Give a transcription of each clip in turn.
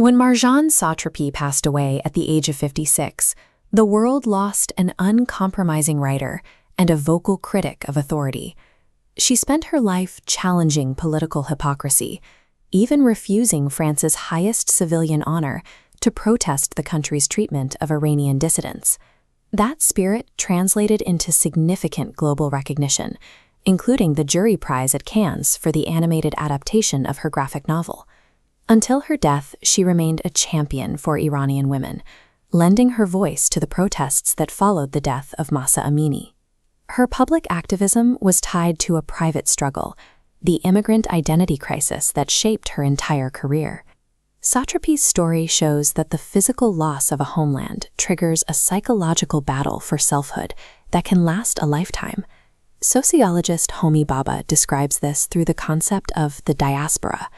When Marjane Satrapi passed away at the age of 56, the world lost an uncompromising writer and a vocal critic of authority. She spent her life challenging political hypocrisy, even refusing France's highest civilian honor to protest the country's treatment of Iranian dissidents. That spirit translated into significant global recognition, including the Jury Prize at Cannes for the animated adaptation of her graphic novel. Until her death, she remained a champion for Iranian women, lending her voice to the protests that followed the death of Mahsa Amini. Her public activism was tied to a private struggle, the immigrant identity crisis that shaped her entire career. Satrapi's story shows that the physical loss of a homeland triggers a psychological battle for selfhood that can last a lifetime. Sociologist Homi Bhabha describes this through the concept of the diaspora,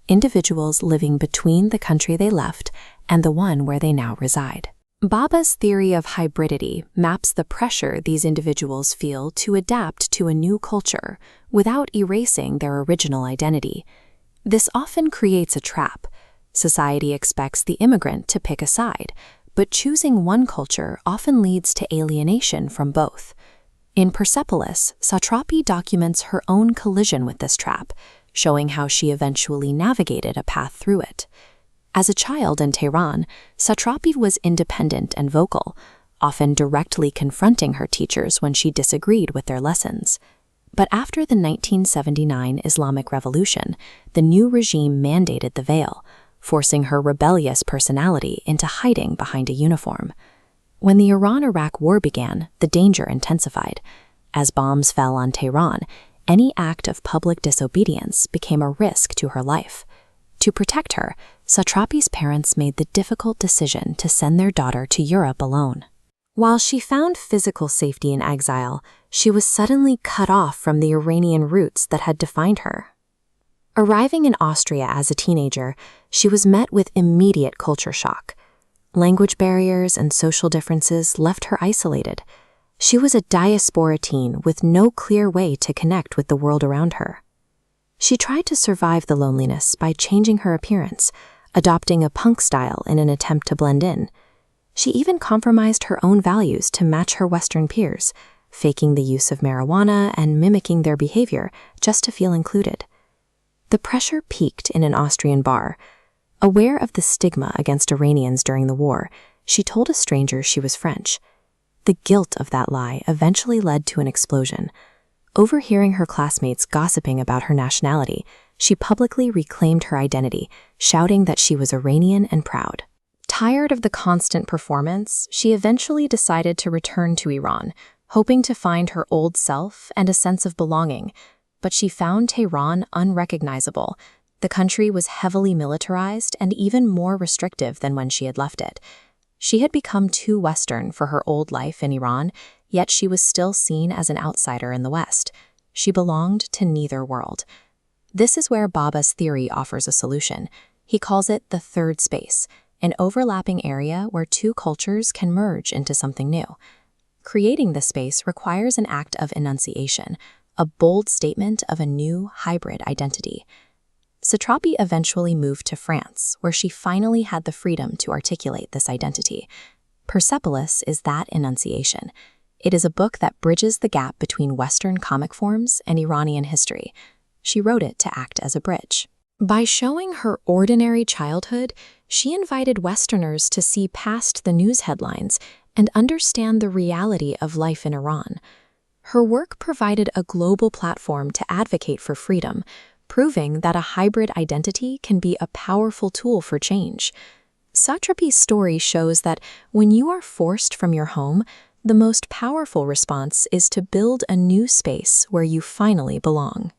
individuals living between the country they left and the one where they now reside. Bhabha's theory of hybridity maps the pressure these individuals feel to adapt to a new culture without erasing their original identity. This often creates a trap. Society expects the immigrant to pick a side, but choosing one culture often leads to alienation from both. In Persepolis, Satrapi documents her own collision with this trap, showing how she eventually navigated a path through it. As a child in Tehran, Satrapi was independent and vocal, often directly confronting her teachers when she disagreed with their lessons. But after the 1979 Islamic Revolution, the new regime mandated the veil, forcing her rebellious personality into hiding behind a uniform. When the Iran-Iraq War began, the danger intensified. As bombs fell on Tehran, any act of public disobedience became a risk to her life. To protect her, Satrapi's parents made the difficult decision to send their daughter to Europe alone. While she found physical safety in exile, she was suddenly cut off from the Iranian roots that had defined her. Arriving in Austria as a teenager, she was met with immediate culture shock. Language barriers and social differences left her isolated. She was a diaspora teen with no clear way to connect with the world around her. She tried to survive the loneliness by changing her appearance, adopting a punk style in an attempt to blend in. She even compromised her own values to match her Western peers, faking the use of marijuana and mimicking their behavior just to feel included. The pressure peaked in an Austrian bar. Aware of the stigma against Iranians during the war, she told a stranger she was French. The guilt of that lie eventually led to an explosion. Overhearing her classmates gossiping about her nationality, she publicly reclaimed her identity, shouting that she was Iranian and proud. Tired of the constant performance, she eventually decided to return to Iran, hoping to find her old self and a sense of belonging. But she found Tehran unrecognizable. The country was heavily militarized and even more restrictive than when she had left it. She had become too Western for her old life in Iran, yet she was still seen as an outsider in the West. She belonged to neither world. This is where Bhabha's theory offers a solution. He calls it the third space, an overlapping area where two cultures can merge into something new. Creating this space requires an act of enunciation, a bold statement of a new hybrid identity. Satrapi eventually moved to France, where she finally had the freedom to articulate this identity. Persepolis is that enunciation. It is a book that bridges the gap between Western comic forms and Iranian history. She wrote it to act as a bridge. By showing her ordinary childhood, she invited Westerners to see past the news headlines and understand the reality of life in Iran. Her work provided a global platform to advocate for freedom, proving that a hybrid identity can be a powerful tool for change. Satrapi's story shows that when you are forced from your home, the most powerful response is to build a new space where you finally belong.